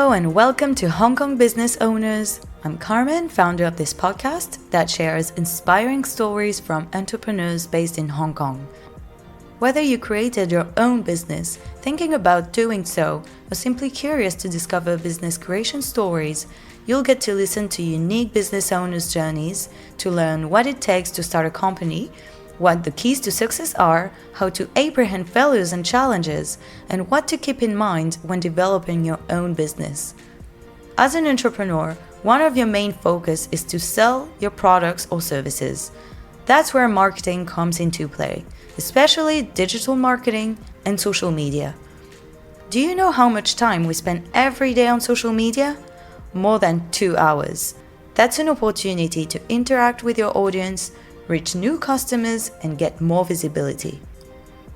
Hello and welcome to Hong Kong Business Owners. I'm Carmen, founder of this podcast that shares inspiring stories from entrepreneurs based in Hong Kong. Whether you created your own business, thinking about doing so, or simply curious to discover business creation stories, you'll get to listen to unique business owners' journeys, to learn what it takes to start a company, what the keys to success are, how to apprehend failures and challenges, and what to keep in mind when developing your own business. As an entrepreneur, one of your main focus is to sell your products or services. That's where marketing comes into play, especially digital marketing and social media. Do you know how much time we spend every day on social media? More than 2 hours. That's an opportunity to interact with your audience, reach new customers, and get more visibility.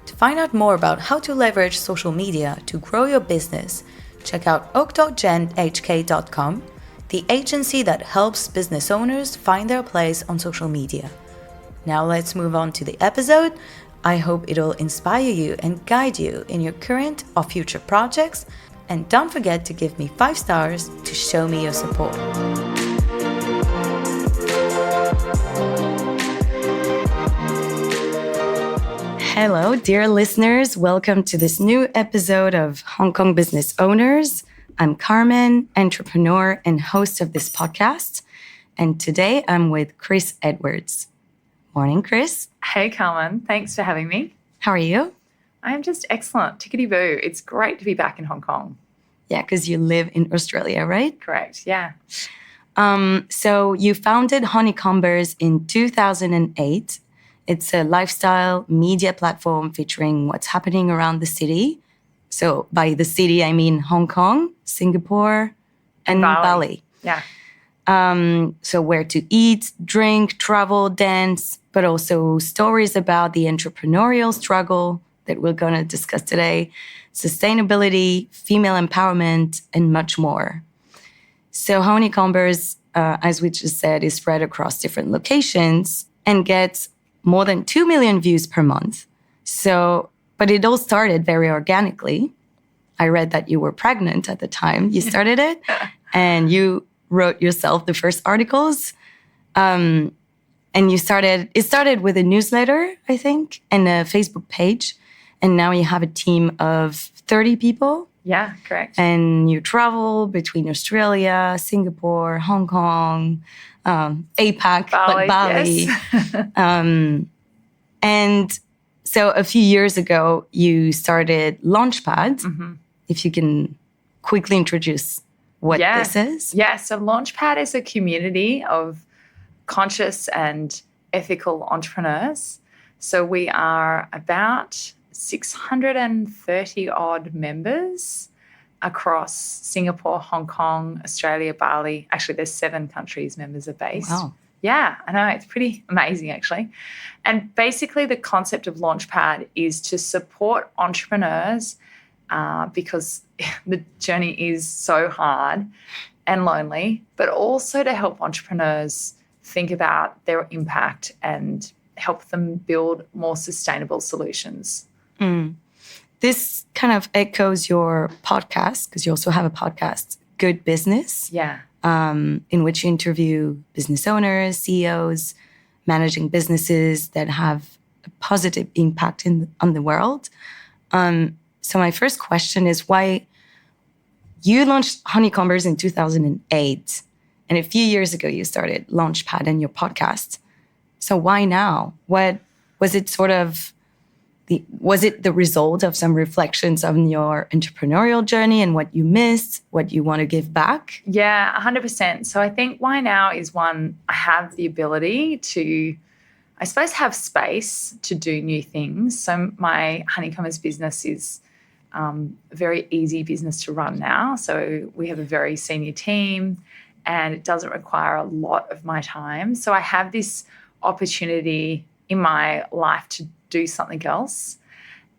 To find out more about how to leverage social media to grow your business, check out oak.genhk.com, the agency that helps business owners find their place on social media. Now let's move on to the episode. I hope it'll inspire you and guide you in your current or future projects. And don't forget to give me 5 stars to show me your support. Hello, dear listeners. Welcome to this new episode of Hong Kong Business Owners. I'm Carmen, entrepreneur and host of this podcast. And today I'm with Chris Edwards. Morning, Chris. Hey, Carmen. Thanks for having me. How are you? I'm just excellent. Tickety-boo. It's great to be back in Hong Kong. Yeah, because you live in Australia, right? Correct, yeah. So you founded Honeycombers in 2008. It's a lifestyle media platform featuring what's happening around the city. So by the city, I mean Hong Kong, Singapore, and Bali. Yeah. So where to eat, drink, travel, dance, but also stories about the entrepreneurial struggle that we're going to discuss today, sustainability, female empowerment, and much more. So Honeycombers, as we just said, is spread across different locations and gets more than 2 million views per month. But it all started very organically. I read that you were pregnant at the time you started it, and you wrote yourself the first articles. And it started with a newsletter, I think, and a Facebook page. And now you have a team of 30 people. Yeah, correct. And you travel between Australia, Singapore, Hong Kong, APAC, Bali. Yes. And so a few years ago, you started Launchpad. Mm-hmm. If you can quickly introduce what this is. Yeah, so Launchpad is a community of conscious and ethical entrepreneurs. So we are about 630 odd members across Singapore, Hong Kong, Australia, Bali. Actually, there's 7 countries members are based. Wow. Yeah, I know. It's pretty amazing, actually. And basically the concept of Launchpad is to support entrepreneurs because the journey is so hard and lonely, but also to help entrepreneurs think about their impact and help them build more sustainable solutions. Mm. This kind of echoes your podcast, because you also have a podcast, Good Business. Yeah. In which you interview business owners, CEOs, managing businesses that have a positive impact on the world. So my first question is why you launched Honeycombers in 2008, and a few years ago you started Launchpad and your podcast. So why now? What was it was it the result of some reflections on your entrepreneurial journey and what you missed, what you want to give back? Yeah, 100%. So I think why now is one, I have the ability to, I suppose, have space to do new things. So my Honeycombers business is a very easy business to run now. So we have a very senior team and it doesn't require a lot of my time. So I have this opportunity in my life to do something else.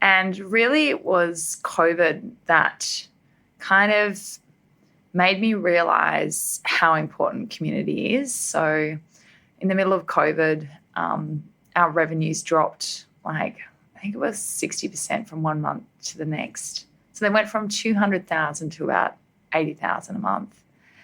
And really it was COVID that kind of made me realize how important community is. So in the middle of COVID, our revenues dropped I think it was 60% from one month to the next. So they went from 200,000 to about $80,000 a month.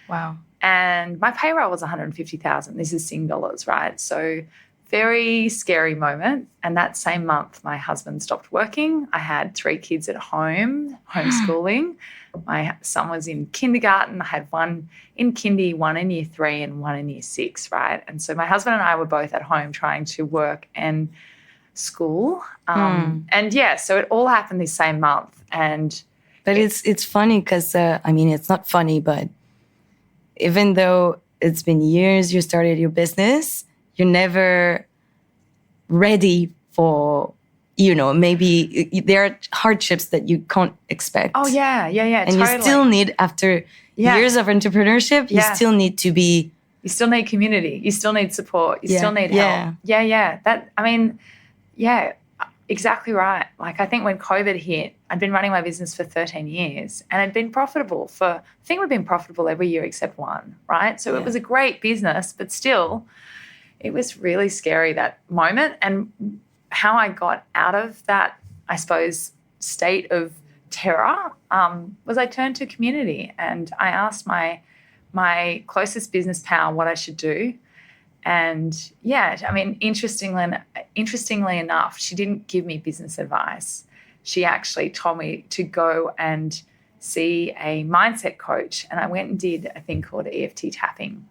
Wow. And my payroll was $150,000. This is Sing dollars, right? So very scary moment. And that same month, my husband stopped working. I had 3 kids at home, homeschooling. My son was in kindergarten. I had one in kindy, one in year 3 and one in year 6, right? And so my husband and I were both at home trying to work and school. And yeah, so it all happened this same month. But it's funny because, it's not funny, but even though it's been years you started your business, you're never ready for, maybe there are hardships that you can't expect. Oh, yeah, and totally. you still need, after years of entrepreneurship, you still need to be... You still need community. You still need support. You still need help. Yeah. Exactly right. Like, I think when COVID hit, I'd been running my business for 13 years and I'd been profitable I think we've been profitable every year except one, right? So it was a great business, but still it was really scary, that moment. And how I got out of that, I suppose, state of terror was I turned to community and I asked my closest business pal what I should do. And interestingly enough, she didn't give me business advice. She actually told me to go and see a mindset coach. And I went and did a thing called EFT tapping.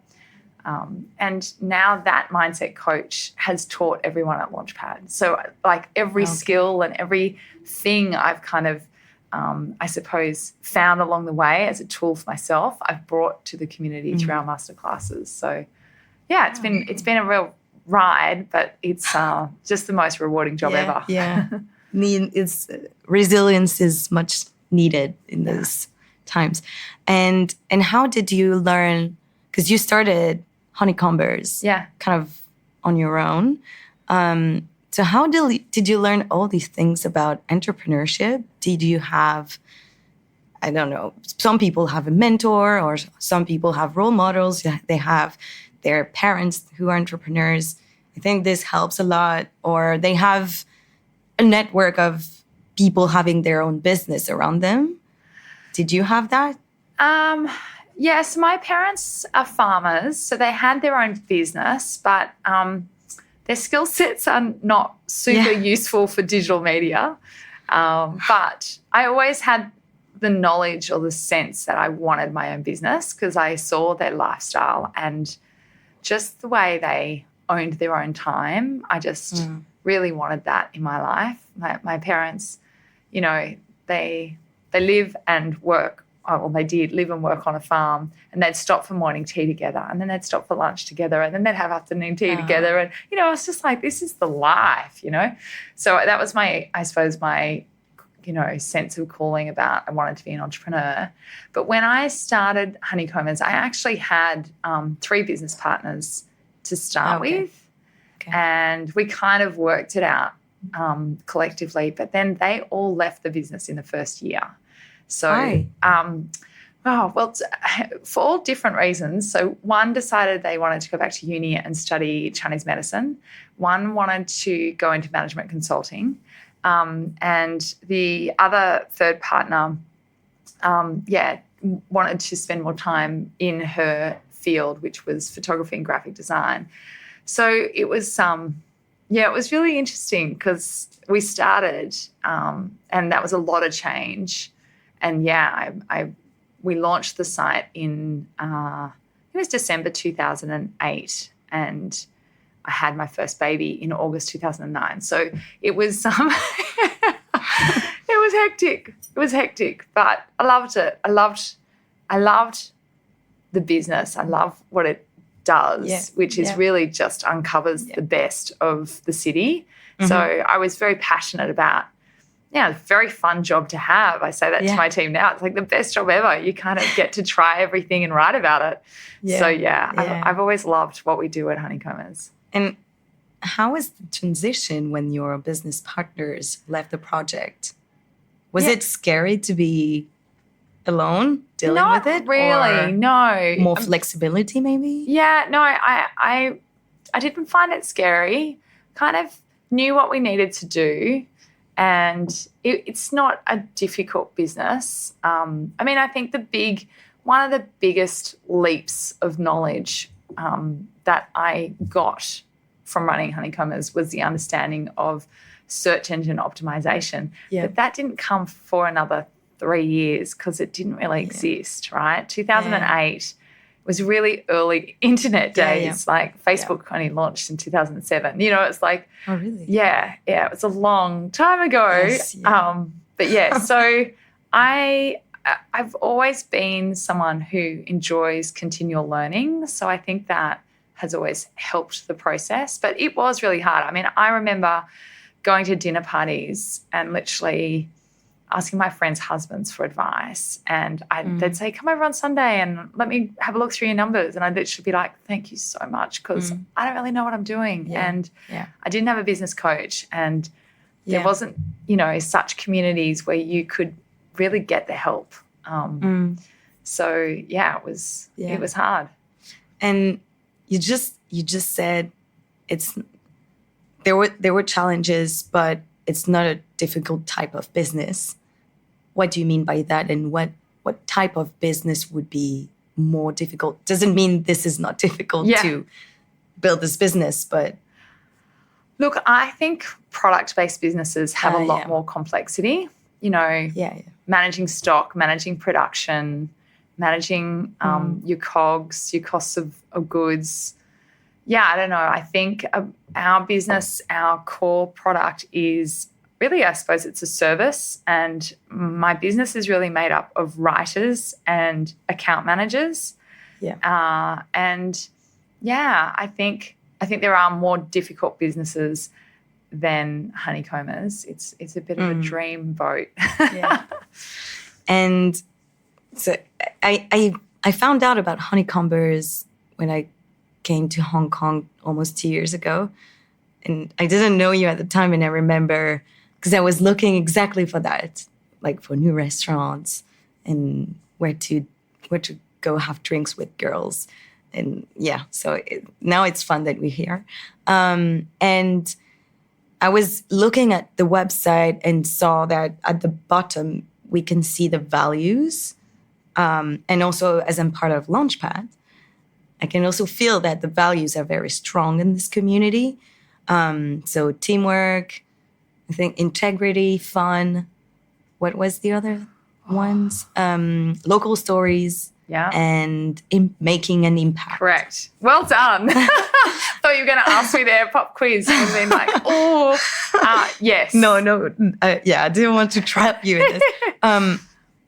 And now that mindset coach has taught everyone at Launchpad. So like every skill and everything I've kind of, I suppose, found along the way as a tool for myself, I've brought to the community through our masterclasses. So yeah, it's been a real ride, but it's just the most rewarding job ever. Yeah, resilience is much needed in those times. And how did you learn? Because you started Honeycombers, kind of on your own. So how did you learn all these things about entrepreneurship? Did you have, I don't know, some people have a mentor or some people have role models. They have their parents who are entrepreneurs. I think this helps a lot. Or they have a network of people having their own business around them. Did you have that? Yes, my parents are farmers, so they had their own business, but their skill sets are not super useful for digital media. But I always had the knowledge or the sense that I wanted my own business because I saw their lifestyle and just the way they owned their own time. I just really wanted that in my life. My parents, they live and work. Oh, well, they did live and work on a farm, and they'd stop for morning tea together, and then they'd stop for lunch together, and then they'd have afternoon tea together. And, I was just like, this is the life, So that was my sense of calling about I wanted to be an entrepreneur. But when I started Honeycombers, I actually had 3 business partners to start with. Okay. And we kind of worked it out collectively, but then they all left the business in the first year. So, for all different reasons. So one decided they wanted to go back to uni and study Chinese medicine. One wanted to go into management consulting. And the other third partner, wanted to spend more time in her field, which was photography and graphic design. So it was, it was really interesting because we started, and that was a lot of change. And we launched the site in, it was December 2008, and I had my first baby in August 2009. So it was, it was hectic. It was hectic, but I loved it. I loved the business. I love what it does, which is really just uncovers the best of the city. Mm-hmm. So I was very passionate about, a very fun job to have. I say that to my team now. It's like the best job ever. You kind of get to try everything and write about it. Yeah. So, I've always loved what we do at Honeycombers. And how was the transition when your business partners left the project? Was it scary to be alone dealing with it? Not really, no. More flexibility maybe? Yeah, no, I didn't find it scary. Kind of knew what we needed to do. And it's not a difficult business. I think the big one of the biggest leaps of knowledge that I got from running Honeycombers was the understanding of search engine optimization. Yeah. But that didn't come for another 3 years because it didn't really exist, right? 2008 was really early internet days. Like Facebook only launched in 2007. You know, it's like, oh, really? Yeah, it was a long time ago. Yes, yeah. But yeah, so I've always been someone who enjoys continual learning. So I think that has always helped the process. But it was really hard. I mean, I remember going to dinner parties and literally asking my friends' husbands for advice. And they'd say, come over on Sunday and let me have a look through your numbers. And I'd literally be like, thank you so much, because I don't really know what I'm doing. Yeah. And I didn't have a business coach. And there wasn't, such communities where you could really get the help. So, it was hard. And you just said there were challenges, but it's not a difficult type of business. What do you mean by that? And what type of business would be more difficult? Doesn't mean this is not difficult to build this business, but... Look, I think product-based businesses have a lot more complexity. Managing stock, managing production, managing your COGS, your costs of goods. Yeah, I don't know. I think our business, our core product is really, I suppose it's a service, and my business is really made up of writers and account managers. Yeah. I think there are more difficult businesses than Honeycombers. It's a bit of a dream boat. And so I found out about Honeycombers when I came to Hong Kong almost 2 years ago. And I didn't know you at the time. And I remember, because I was looking exactly for that, like for new restaurants and where to go have drinks with girls. And so now it's fun that we're here. And I was looking at the website and saw that at the bottom, we can see the values. And also, as I'm part of Launchpad, I can also feel that the values are very strong in this community. So teamwork, I think integrity, fun. What was the other ones? Local stories. Yeah. And making an impact. Correct. Well done. Thought you were going to ask me their pop quiz and then yes. No. I didn't want to trap you in this.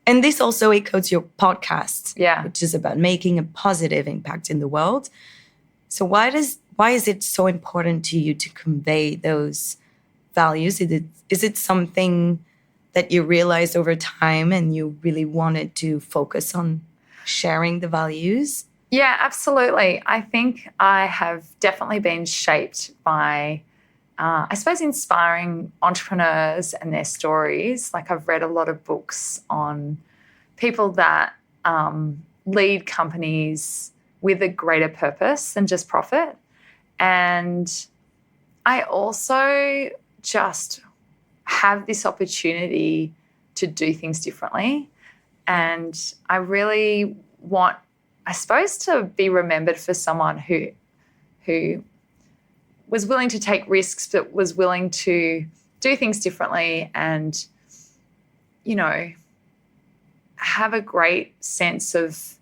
And this also echoes your podcast, which is about making a positive impact in the world. So why is it so important to you to convey those values? Is it something that you realized over time and you really wanted to focus on sharing the values? Yeah, absolutely. I think I have definitely been shaped by, I suppose, inspiring entrepreneurs and their stories. Like, I've read a lot of books on people that lead companies with a greater purpose than just profit. And I also just have this opportunity to do things differently. And I really want, I suppose, to be remembered for someone who was willing to take risks, but was willing to do things differently and, have a great sense of,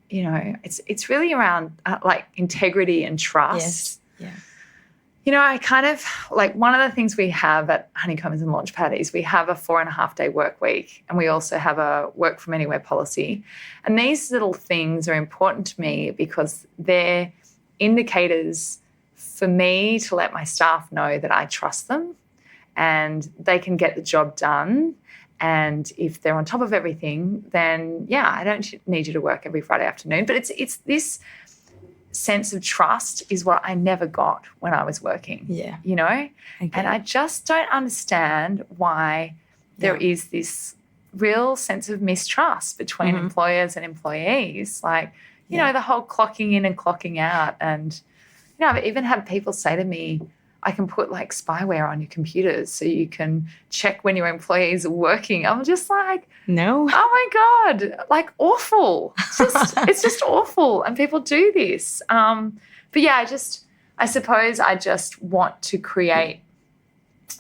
it's really around like integrity and trust. Yes. Yeah. I kind of, like, one of the things we have at Honeycombers and Launchpad is we have a 4.5-day work week, and we also have a work from anywhere policy. And these little things are important to me because they're indicators for me to let my staff know that I trust them and they can get the job done. And if they're on top of everything, then, I don't need you to work every Friday afternoon. But it's this sense of trust is what I never got when I was working. Yeah. And I just don't understand why there is this real sense of mistrust between employers and employees. Like, the whole clocking in and clocking out. And, I've even had people say to me, I can put like spyware on your computers so you can check when your employees are working. I'm just like, no. Oh my God, like awful. It's just awful. And people do this. But yeah, I suppose I just want to create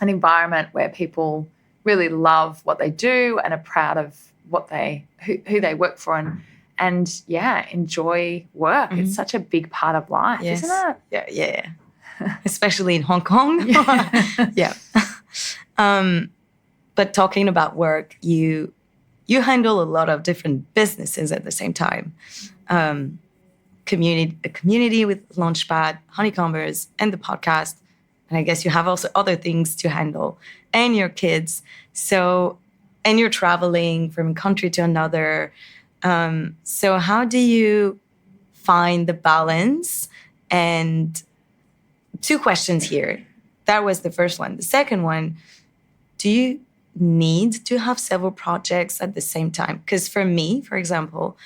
an environment where people really love what they do and are proud of who they work for and enjoy work. Mm-hmm. It's such a big part of life, yes. isn't it? Yeah. Especially in Hong Kong. Yeah. But talking about work, you handle a lot of different businesses at the same time. A community with Launchpad, Honeycombers, and the podcast. And I guess you have also other things to handle, and your kids. So, and you're traveling from country to another. So how do you find the balance? And 2 questions here. That was the first one. The second one, do you need to have several projects at the same time? Because for me, for example,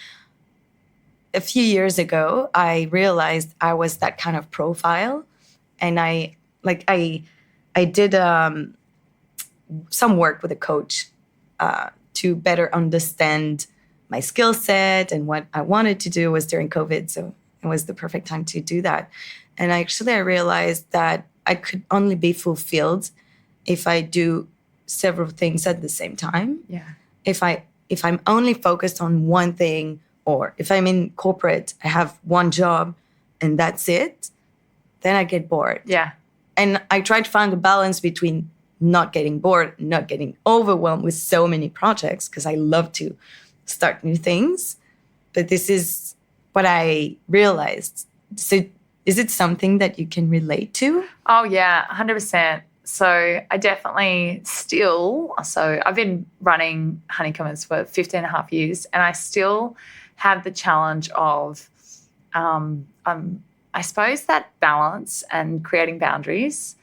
a few years ago, I realized I was that kind of profile. And I did some work with a coach to better understand my skill set and what I wanted to do. Was during COVID, so it was the perfect time to do that. And I realized that I could only be fulfilled if I do several things at the same time. Yeah. If I'm only focused on one thing, or if I'm in corporate, I have one job and that's it, then I get bored. Yeah. And I try to find a balance between not getting bored, not getting overwhelmed with so many projects, because I love to start new things. But this is what I realized. So is it something that you can relate to? Oh, yeah, 100%. So I definitely I've been running Honeycombers for 15 and a half years, and I still have the challenge of, I suppose, that balance and creating boundaries.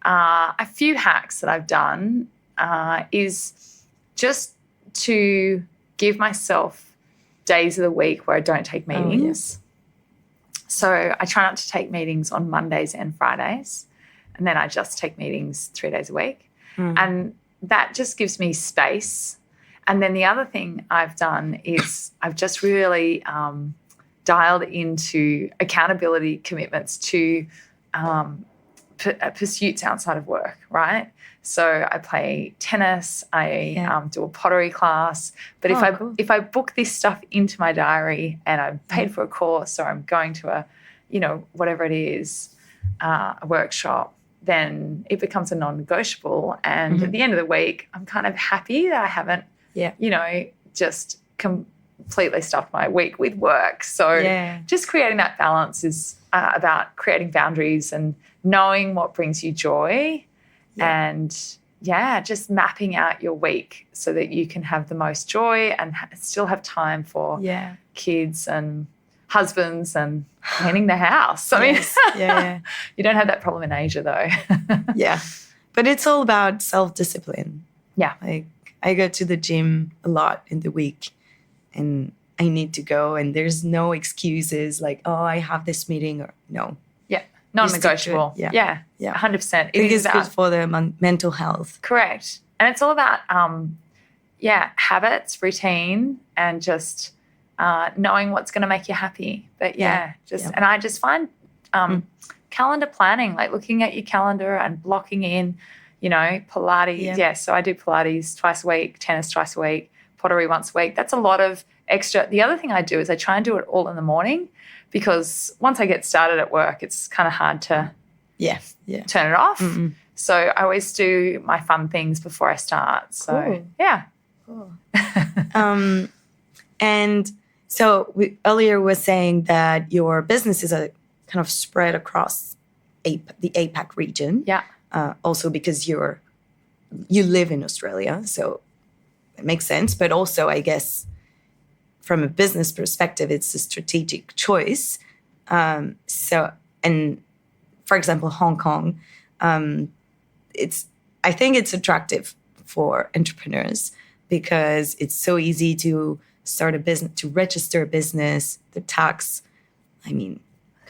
A few hacks that I've done is just to give myself days of the week where I don't take meetings. Oh, yes. So I try not to take meetings on Mondays and Fridays, and then I just take meetings 3 days a week. And that just gives me space. And then the other thing I've done is I've just really dialed into accountability commitments to pursuits outside of work, right? So I play tennis, I do a pottery class. But if I book this stuff into my diary and I'm paid for a course, or I'm going to a, whatever it is, a workshop, then it becomes a non-negotiable. And at the end of the week, I'm kind of happy that I haven't, just completely stuffed my week with work. So just creating that balance is about creating boundaries and knowing what brings you joy. And just mapping out your week so that you can have the most joy and still have time for kids and husbands and cleaning the house. I mean, you don't have that problem in Asia though. But it's all about self-discipline. Yeah. Like, I go to the gym a lot in the week, and I need to go, and there's no excuses like, oh, I have this meeting, or no. Non-negotiable. Yeah. 100%. I think it's good for the mental health. Correct. And it's all about, habits, routine, and just knowing what's going to make you happy. But and I just find calendar planning, like looking at your calendar and blocking in, Pilates. Yeah. So I do Pilates twice a week, tennis twice a week, pottery once a week. That's a lot of extra. The other thing I do is I try and do it all in the morning, because once I get started at work, it's kind of hard to turn it off. So I always do my fun things before I start. So, Cool. And so we earlier was saying that your businesses are kind of spread across the APAC region. Yeah. Also because you live in Australia, so it makes sense. But also, I guess, from a business perspective, it's a strategic choice. And for example, Hong Kong, I think it's attractive for entrepreneurs because it's so easy to start a business, to register a business, the tax. I mean,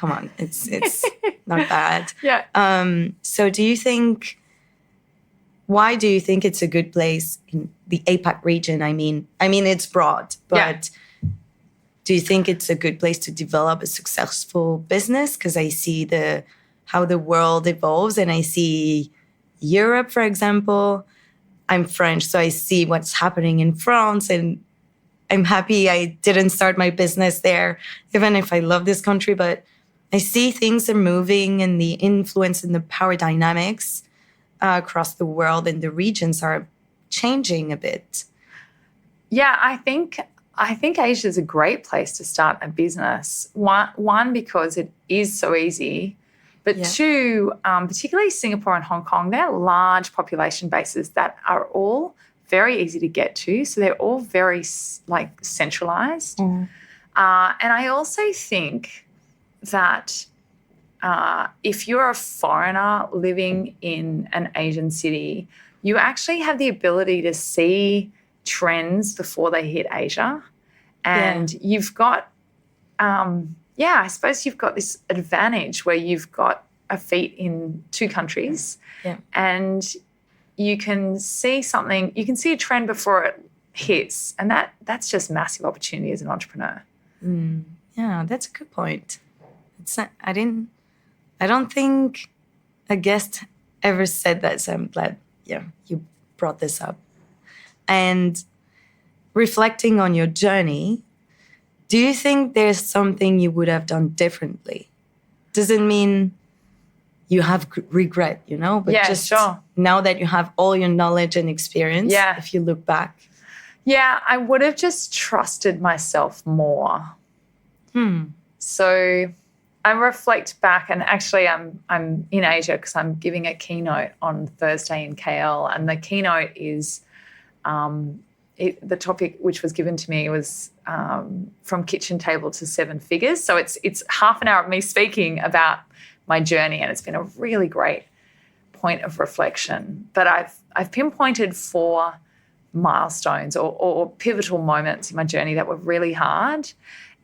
Come on, it's not bad. Yeah. So why do you think it's a good place in the APAC region? I mean, it's broad, but do you think it's a good place to develop a successful business? Because I see how the world evolves, and I see Europe, for example. I'm French, so I see what's happening in France, and I'm happy I didn't start my business there, even if I love this country. But I see things are moving, and the influence and the power dynamics across the world and the regions are changing a bit. Yeah, I think Asia is a great place to start a business. One, because it is so easy, but two, particularly Singapore and Hong Kong, they're large population bases that are all very easy to get to. So they're all very centralized. And I also think that if you're a foreigner living in an Asian city, you actually have the ability to see trends before they hit Asia. And you've got, I suppose you've got this advantage where you've got a feet in two countries and you can see a trend before it hits. And that's just massive opportunity as an entrepreneur. Yeah, that's a good point. I don't think a guest ever said that, so I'm glad you brought this up. And reflecting on your journey, do you think there's something you would have done differently? Doesn't mean you have regret, but now that you have all your knowledge and experience, if you look back. Yeah, I would have just trusted myself more. So I reflect back, and actually I'm in Asia because I'm giving a keynote on Thursday in KL, and the keynote is the topic which was given to me was from kitchen table to seven figures. So it's half an hour of me speaking about my journey, and it's been a really great point of reflection. But I've pinpointed 4 milestones or pivotal moments in my journey that were really hard.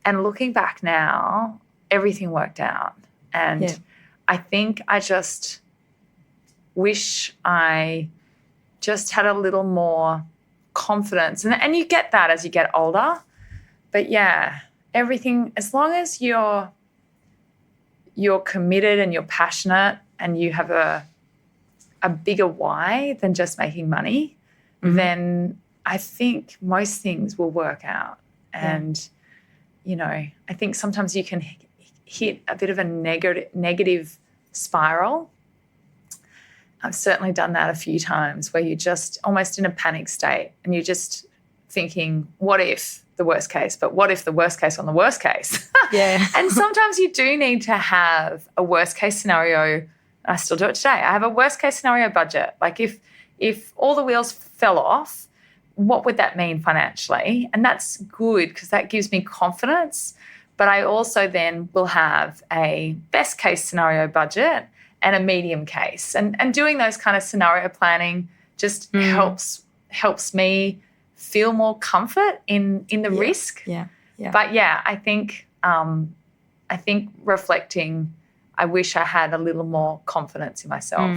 And looking back now, everything worked out. And I think I just wish I just had a little more confidence. And you get that as you get older. But everything, as long as you're committed and you're passionate and you have a bigger why than just making money, then I think most things will work out. And, I think sometimes you can hit a bit of a negative spiral. I've certainly done that a few times where you're just almost in a panic state and you're just thinking, what if the worst case? But what if the worst case on the worst case? Yeah. And sometimes you do need to have a worst case scenario. I still do it today. I have a worst case scenario budget. Like if all the wheels fell off, what would that mean financially? And that's good because that gives me confidence. But I also then will have a best case scenario budget and a medium case. And doing those kind of scenario planning just helps me feel more comfort in the risk. Yeah. But I think reflecting, I wish I had a little more confidence in myself.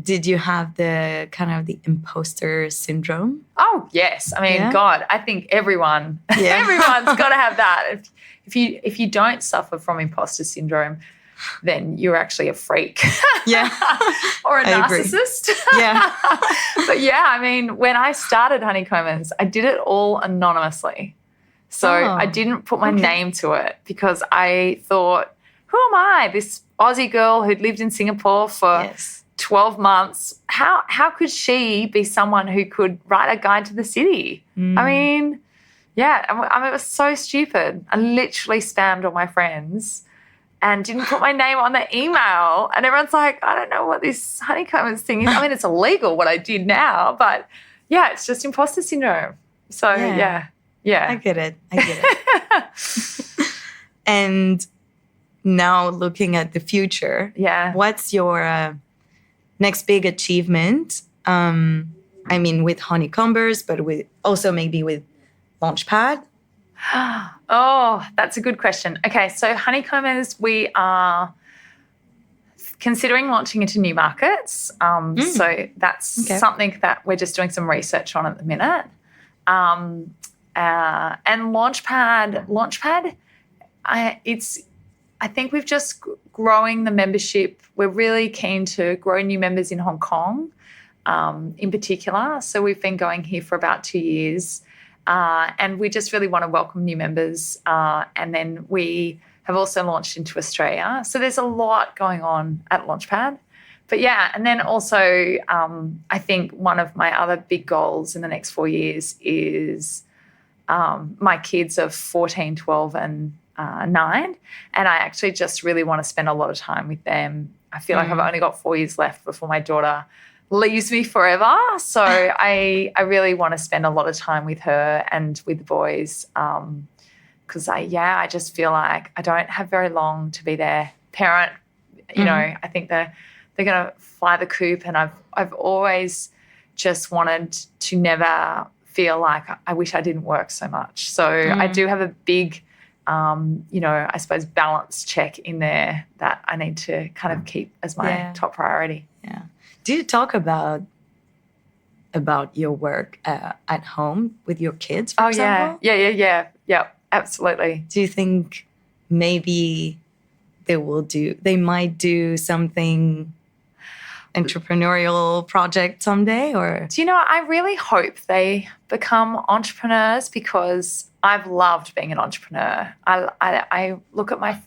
Did you have the kind of the imposter syndrome? Oh, yes. I mean, God, I think everyone's got to have that. If you don't suffer from imposter syndrome, then you're actually a freak. Or a narcissist. But I mean, when I started Honeycombers, I did it all anonymously. So I didn't put my name to it because I thought, who am I? This Aussie girl who'd lived in Singapore for 12 months. How could she be someone who could write a guide to the city? I mean, it was so stupid. I literally spammed all my friends and didn't put my name on the email. And everyone's like, I don't know what this Honeycombers thing is. I mean, it's illegal what I did now, but it's just imposter syndrome. So I get it. And now looking at the future, what's your next big achievement? I mean, with Honeycombers, but with also maybe with Launchpad. Oh, that's a good question. Okay, so Honeycombers, we are considering launching into new markets. So that's something that we're just doing some research on at the minute. And Launchpad, I think we've just growing the membership. We're really keen to grow new members in Hong Kong, in particular. So we've been going here for about 2 years, and we just really want to welcome new members. And then we have also launched into Australia. So there's a lot going on at Launchpad. But yeah, and then also I think one of my other big goals in the next 4 years is my kids are 14, 12 and 9, and I actually just really want to spend a lot of time with them. I feel like I've only got 4 years left before my daughter leaves me forever. So I really want to spend a lot of time with her and with the boys, because I just feel like I don't have very long to be their parent. You know, I think they're going to fly the coop, and I've always just wanted to never feel like I wish I didn't work so much. So I do have a big, I suppose, balance check in there that I need to kind of keep as my top priority. Yeah. Do you talk about your work at home with your kids, for example? Yeah, absolutely. Do you think maybe they might do something entrepreneurial project someday? Or do you know, I really hope they become entrepreneurs, because I've loved being an entrepreneur. I look at my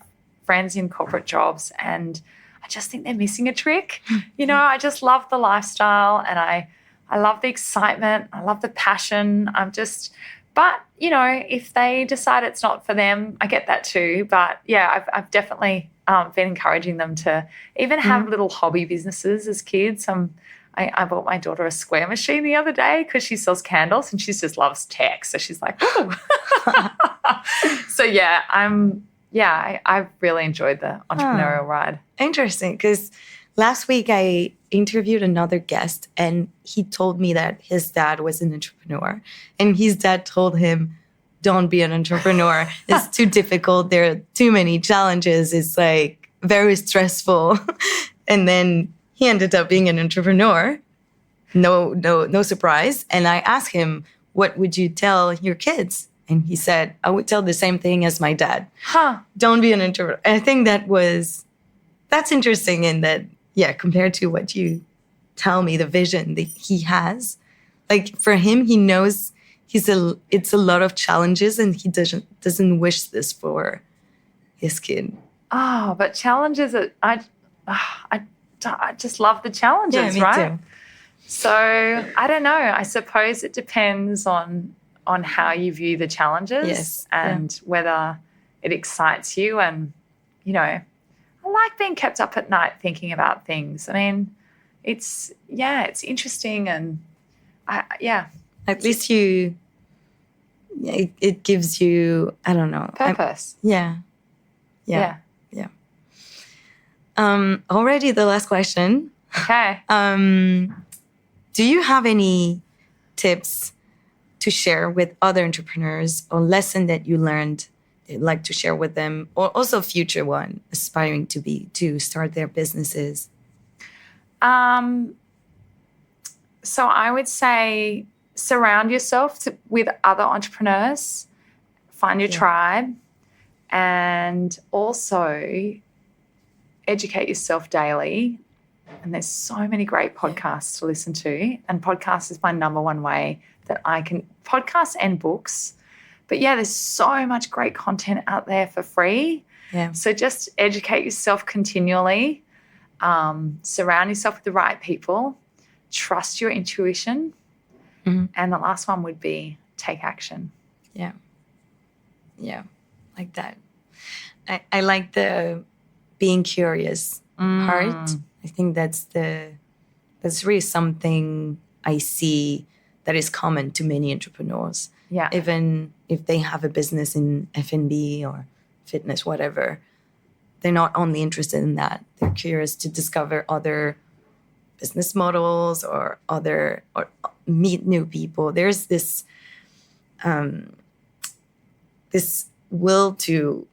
friends in corporate jobs and I just think they're missing a trick. You know, I just love the lifestyle, and I love the excitement. I love the passion. But, you know, if they decide it's not for them, I get that too. But yeah, I've definitely been encouraging them to even have little hobby businesses as kids. I bought my daughter a square machine the other day because she sells candles and she just loves tech. So she's like, ooh. So yeah, I've really enjoyed the entrepreneurial ride. Interesting, because last week I interviewed another guest and he told me that his dad was an entrepreneur, and his dad told him, don't be an entrepreneur. It's too difficult. There are too many challenges. It's like very stressful. And then he ended up being an entrepreneur. No surprise. And I asked him, what would you tell your kids? And he said, I would tell the same thing as my dad. Don't be an entrepreneur. I think that's interesting in that, compared to what you tell me, the vision that he has. Like for him, he knows it's a lot of challenges, and he doesn't wish this for his kid. Oh, but challenges, I just love the challenges, right? Too. So I don't know. I suppose it depends on how you view the challenges and whether it excites you. And, you know, I like being kept up at night thinking about things. I mean, it's interesting, and At least it gives you, I don't know. Purpose. Yeah. Already the last question. Okay. Do you have any tips to share with other entrepreneurs, or lesson that you learned that you'd like to share with them, or also future one aspiring to start their businesses? So I would say surround yourself with other entrepreneurs, find your tribe, and also educate yourself daily. And there's so many great podcasts to listen to, and podcasts is my number one way that I can, podcasts and books. But yeah, there's so much great content out there for free. Yeah. So just educate yourself continually, surround yourself with the right people, trust your intuition. And the last one would be take action. Yeah, like that. I like the being curious part. I think that's really something I see that is common to many entrepreneurs. Yeah. Even if they have a business in F&B or fitness, whatever, they're not only interested in that. They're curious to discover other business models or meet new people. There's this this will to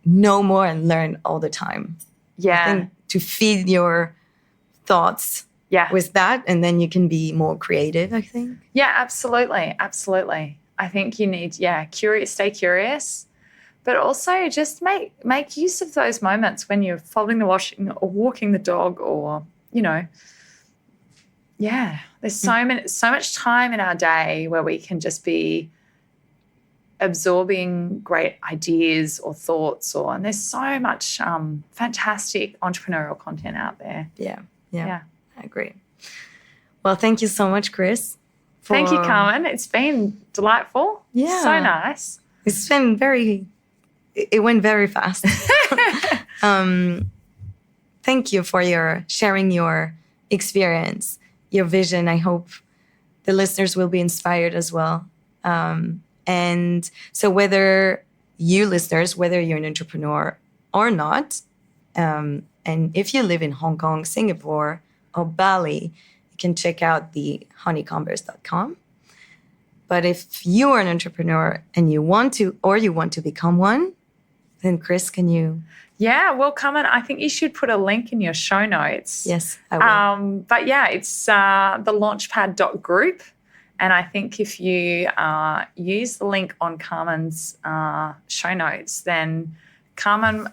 know more and learn all the time. Yeah. I think to feed your thoughts with that, and then you can be more creative, I think. Yeah, absolutely. Absolutely. I think you need, stay curious, but also just make use of those moments when you're folding the washing or walking the dog, or, there's so much time in our day where we can just be absorbing great ideas or thoughts, and there's so much fantastic entrepreneurial content out there. Yeah, I agree. Well, thank you so much, Chris. Thank you, Carmen. It's been delightful. Yeah. So nice. It's been it went very fast. Thank you for sharing your experience, your vision. I hope the listeners will be inspired as well. And so whether you're an entrepreneur or not, and if you live in Hong Kong, Singapore, or Bali, you can check out the honeycombers.com. But if you are an entrepreneur and you want to become one, then Chris, can you? Yeah, well, Carmen, I think you should put a link in your show notes. Yes, I will. But yeah, it's the launchpad.group. And I think if you use the link on Carmen's show notes, then Carmen,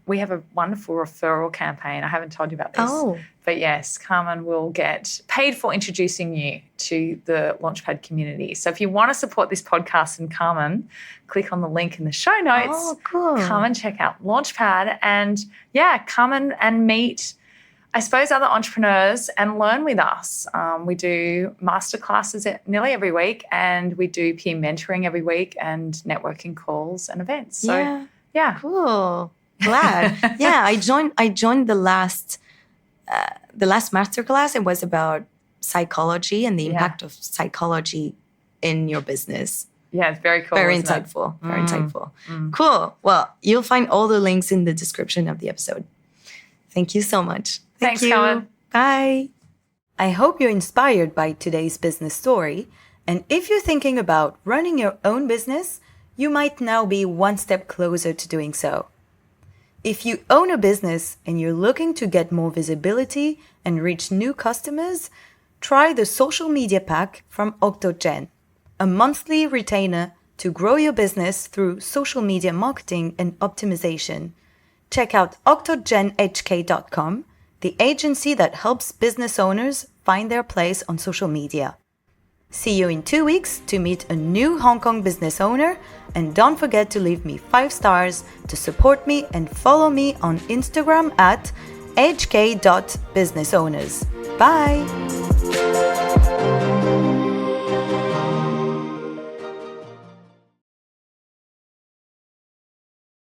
we have a wonderful referral campaign. I haven't told you about this. Oh. But yes, Carmen will get paid for introducing you to the Launchpad community. So if you want to support this podcast and Carmen, click on the link in the show notes. Oh, cool. Come and check out Launchpad and, come and meet, I suppose, other entrepreneurs and learn with us. We do masterclasses nearly every week, and we do peer mentoring every week and networking calls and events. So, yeah. Cool. Glad. I joined the last masterclass. It was about psychology and the impact of psychology in your business. Yeah, it's very cool. Very insightful. Very insightful. Cool. Well, you'll find all the links in the description of the episode. Thank you so much. Thanks, Carmen. Bye. I hope you're inspired by today's business story. And if you're thinking about running your own business, you might now be one step closer to doing so. If you own a business and you're looking to get more visibility and reach new customers, try the social media pack from Octogen, a monthly retainer to grow your business through social media marketing and optimization. Check out octogenhk.com, the agency that helps business owners find their place on social media. See you in 2 weeks to meet a new Hong Kong business owner, and don't forget to leave me 5 stars to support me and follow me on Instagram at hk.businessowners. Bye!